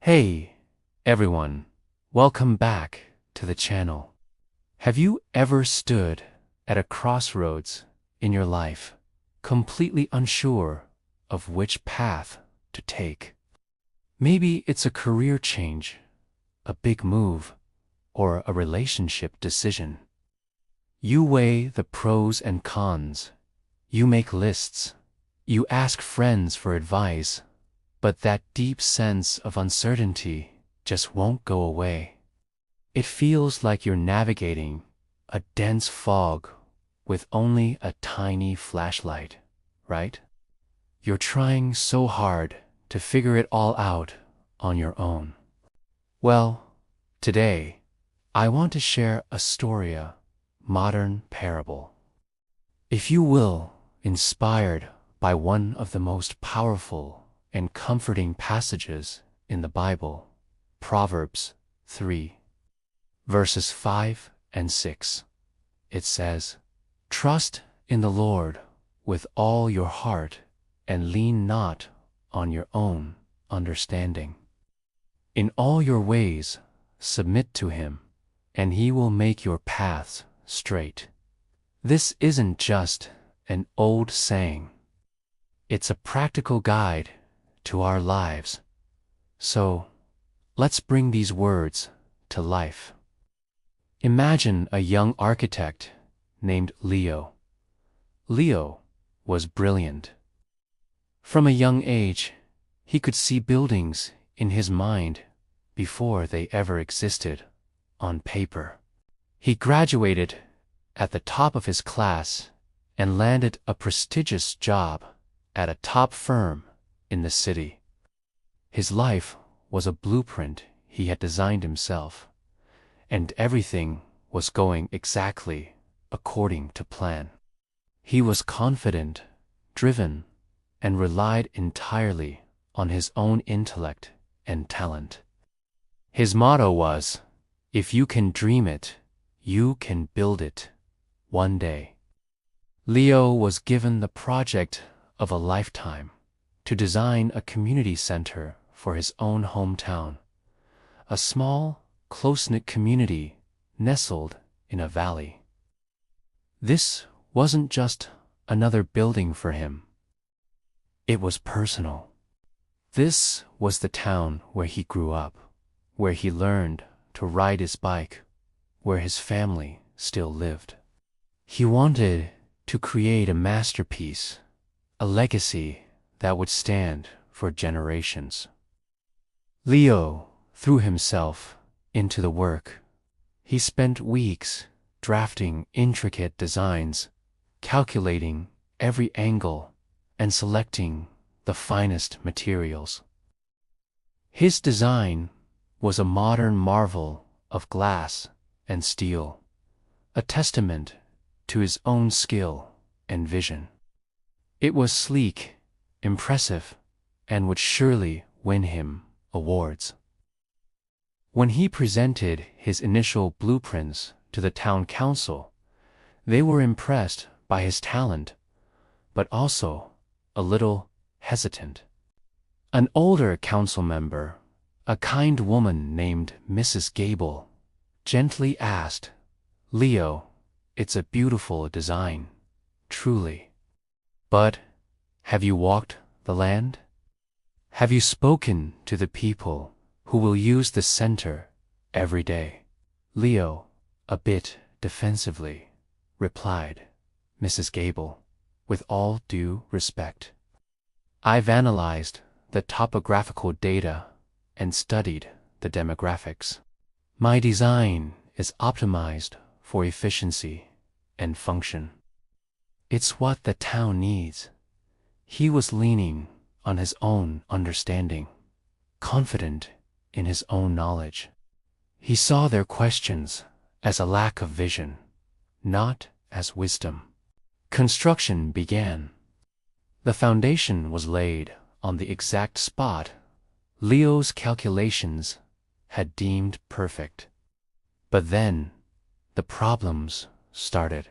Hey, everyone, welcome back to the channel. Have you ever stood at a crossroads in your life, completely unsure of which path to take? Maybe it's a career change, a big move, or a relationship decision. You weigh the pros and cons, you make lists, you ask friends for advice, but that deep sense of uncertainty just won't go away. It feels like you're navigating a dense fog with only a tiny flashlight, right? You're trying so hard to figure it all out on your own. Well, today, I want to share a story, a modern parable. If you will, inspired by one of the most powerful and comforting passages in the Bible, Proverbs 3, verses 5 and 6. It says, "Trust in the Lord with all your heart and lean not on your own understanding. In all your ways submit to him, and he will make your paths straight." This isn't just an old saying. It's a practical guide to our lives. So, let's bring these words to life. Imagine a young architect named Leo. Leo was brilliant. From a young age, he could see buildings in his mind before they ever existed on paper. He graduated at the top of his class and landed a prestigious job at a top firm in the city. His life was a blueprint he had designed himself, and everything was going exactly according to plan. He was confident, driven, and relied entirely on his own intellect and talent. His motto was, "If you can dream it, you can build it one day." Leo was given the project of a lifetime to design a community center for his own hometown, a small, close-knit community nestled in a valley. This wasn't just another building for him. It was personal. This was the town where he grew up, where he learned to ride his bike, where his family still lived. He wanted to create a masterpiece, a legacy that would stand for generations. Leo threw himself into the work. He spent weeks drafting intricate designs, calculating every angle, and selecting the finest materials. His design was a modern marvel of glass and steel, a testament to his own skill and vision. It was sleek, impressive, and would surely win him awards. When he presented his initial blueprints to the town council, they were impressed by his talent, but also a little hesitant. An older council member, a kind woman named Mrs. Gable, gently asked, "Leo, it's a beautiful design, truly. But have you walked the land? Have you spoken to the people who will use the center every day?" Leo, a bit defensively, replied, "Mrs. Gable, with all due respect, I've analyzed the topographical data and studied the demographics. My design is optimized for efficiency and function. It's what the town needs." He was leaning on his own understanding, confident in his own knowledge. He saw their questions as a lack of vision, not as wisdom. Construction began. The foundation was laid on the exact spot Leo's calculations had deemed perfect. But then, the problems started.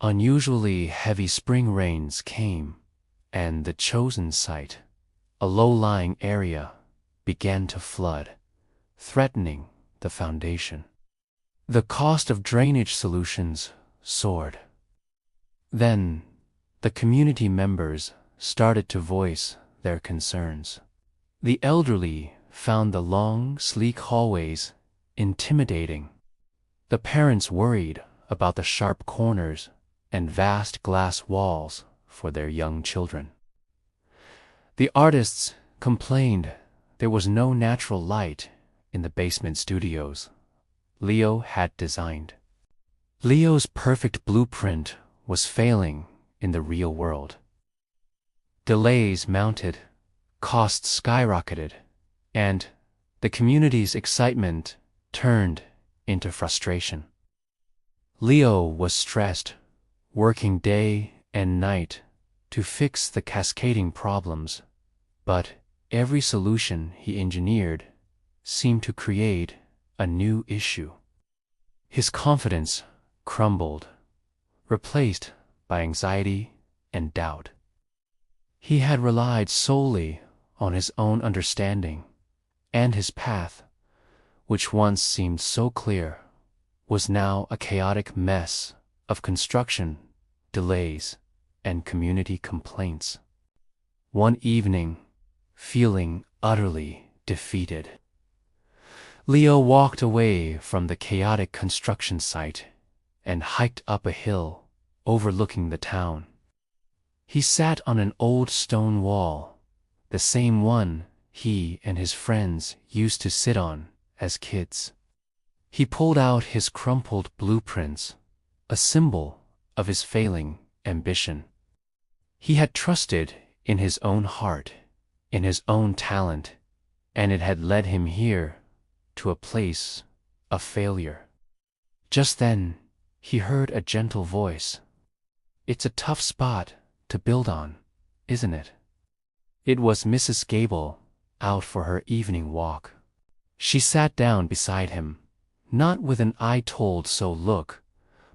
Unusually heavy spring rains came, and the chosen site, a low-lying area, began to flood, threatening the foundation. The cost of drainage solutions soared. Then, the community members started to voice their concerns. The elderly found the long, sleek hallways intimidating. The parents worried about the sharp corners and vast glass walls for their young children. The artists complained there was no natural light in the basement studios Leo had designed. Leo's perfect blueprint was failing in the real world. Delays mounted, costs skyrocketed, and the community's excitement turned into frustration. Leo was stressed, working day and night to fix the cascading problems, but every solution he engineered seemed to create a new issue. His confidence crumbled, replaced by anxiety and doubt. He had relied solely on his own understanding, and his path, which once seemed so clear, was now a chaotic mess of construction, delays, and community complaints. One evening, feeling utterly defeated, Leo walked away from the chaotic construction site and hiked up a hill overlooking the town. He sat on an old stone wall, the same one he and his friends used to sit on as kids. He pulled out his crumpled blueprints, a symbol of his failing ambition. He had trusted in his own heart, in his own talent, and it had led him here to a place of failure. Just then, he heard a gentle voice. "It's a tough spot to build on, isn't it?" It was Mrs. Gable, out for her evening walk. She sat down beside him, not with an "I told so" look,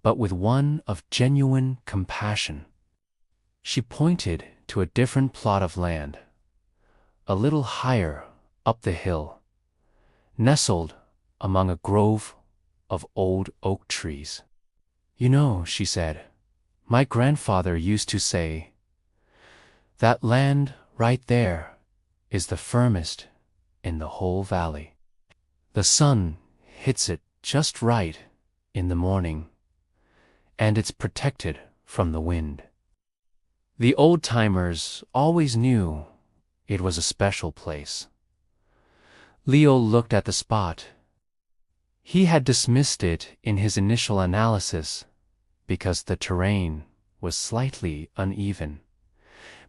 but with one of genuine compassion. She pointed to a different plot of land, a little higher up the hill, nestled among a grove of old oak trees. "You know," she said, "my grandfather used to say, that land right there is the firmest in the whole valley. The sun hits it just right in the morning, and it's protected from the wind." The old-timers always knew it was a special place. Leo looked at the spot. He had dismissed it in his initial analysis because the terrain was slightly uneven,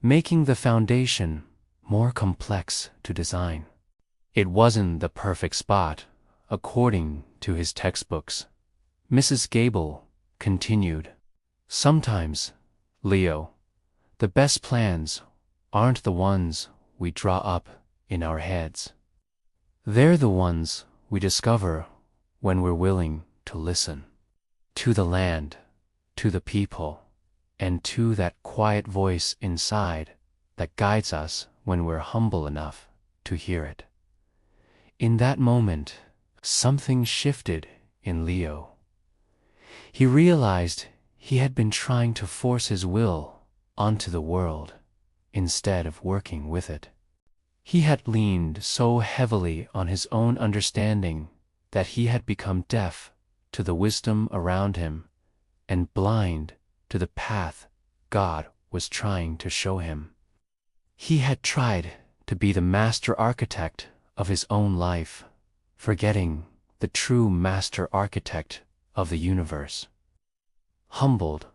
making the foundation more complex to design. It wasn't the perfect spot, according to his textbooks. Mrs. Gable continued, "Sometimes, Leo, the best plans aren't the ones we draw up in our heads. They're the ones we discover when we're willing to listen. To the land, to the people, and to that quiet voice inside that guides us when we're humble enough to hear it." In that moment, something shifted in Leo. He realized he had been trying to force his will onto the world instead of working with it. He had leaned so heavily on his own understanding that he had become deaf to the wisdom around him and blind to the path God was trying to show him. He had tried to be the master architect of his own life, forgetting the true master architect of the universe. Humbled,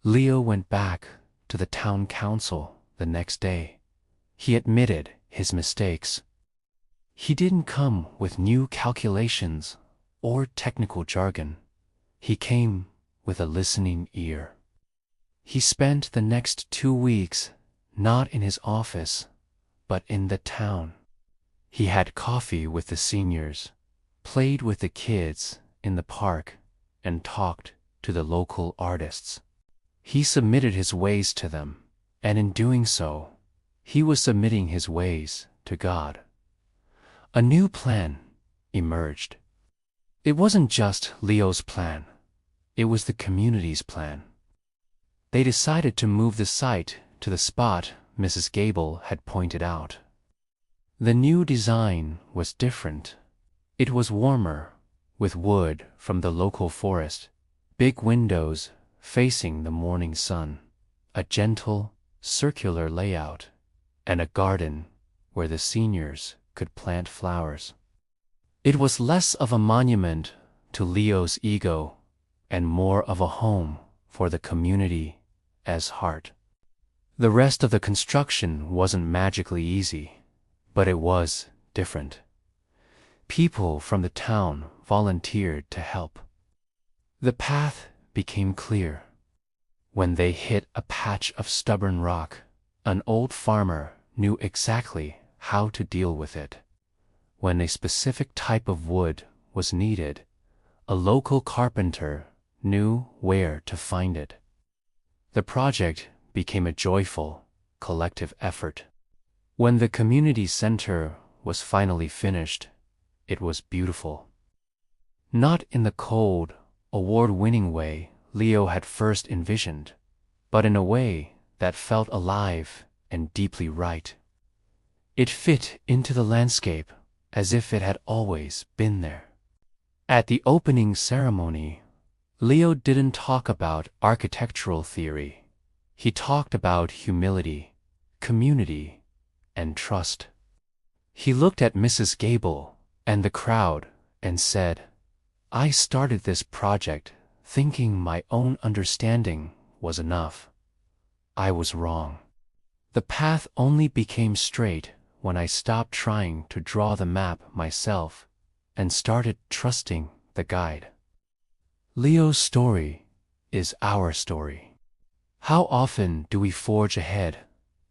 Leo went back to the town council the next day. He admitted his mistakes. He didn't come with new calculations or technical jargon. He came with a listening ear. He spent the next 2 weeks not in his office, but in the town. He had coffee with the seniors, played with the kids in the park, and talked to the local artists. He submitted his ways to them, and in doing so, he was submitting his ways to God. A new plan emerged. It wasn't just Leo's plan, it was the community's plan. They decided to move the site to the spot Mrs. Gable had pointed out. The new design was different. It was warmer, with wood from the local forest, big windows facing the morning sun, a gentle, circular layout, and a garden where the seniors could plant flowers. It was less of a monument to Leo's ego and more of a home for the community as heart. The rest of the construction wasn't magically easy, but it was different. People from the town volunteered to help. The path became clear. When they hit a patch of stubborn rock, an old farmer knew exactly how to deal with it. When a specific type of wood was needed, a local carpenter knew where to find it. The project became a joyful, collective effort. When the community center was finally finished, it was beautiful. Not in the cold, award-winning way Leo had first envisioned, but in a way that felt alive and deeply right. It fit into the landscape as if it had always been there. At the opening ceremony, Leo didn't talk about architectural theory. He talked about humility, community, and trust. He looked at Mrs. Gable and the crowd and said, "I started this project thinking my own understanding was enough. I was wrong. The path only became straight when I stopped trying to draw the map myself and started trusting the guide." Leo's story is our story. How often do we forge ahead,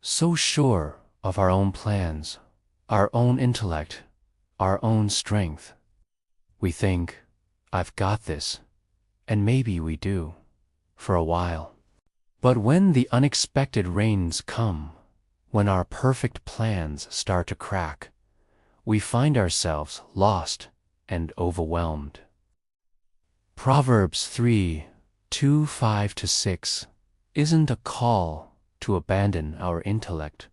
so sure of our own plans, our own intellect, our own strength? We think, "I've got this," and maybe we do, for a while. But when the unexpected rains come, when our perfect plans start to crack, we find ourselves lost and overwhelmed. Proverbs 3:5-6 isn't a call to abandon our intellect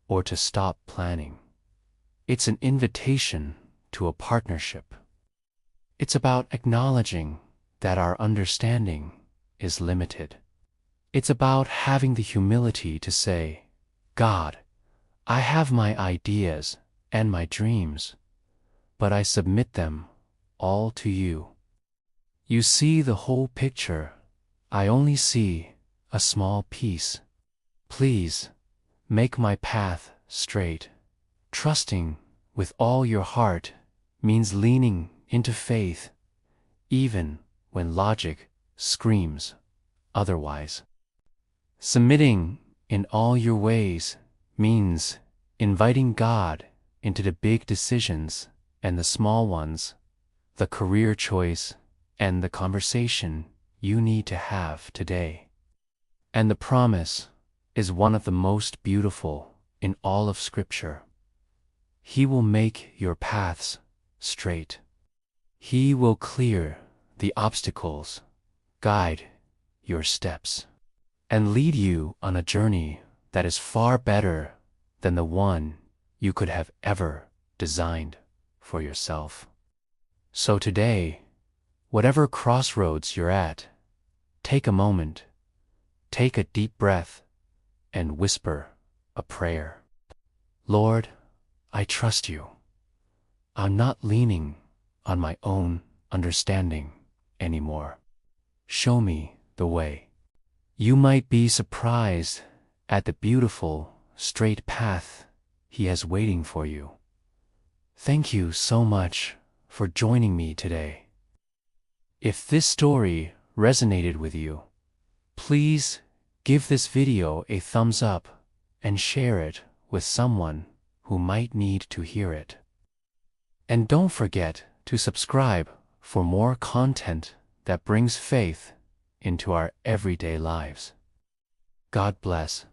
or to stop planning. It's an invitation to a partnership. It's about acknowledging that our understanding is limited. It's about having the humility to say, "God, I have my ideas and my dreams, but I submit them all to you. You see the whole picture. I only see a small piece. Please, make my path straight." Trusting with all your heart means leaning into faith, even when logic screams otherwise. Submitting in all your ways means inviting God into the big decisions and the small ones, the career choice and the conversation you need to have today. And the promise is one of the most beautiful in all of Scripture. He will make your paths straight. He will clear the obstacles, guide your steps, and lead you on a journey that is far better than the one you could have ever designed for yourself. So today, whatever crossroads you're at, take a moment, take a deep breath, and whisper a prayer. Lord, I trust you. I'm not leaning on my own understanding anymore. Show me the way. You might be surprised at the beautiful, straight path He has waiting for you. Thank you so much for joining me today. If this story resonated with you, please give this video a thumbs up and share it with someone who might need to hear it. And don't forget to subscribe for more content that brings faith into our everyday lives. God bless.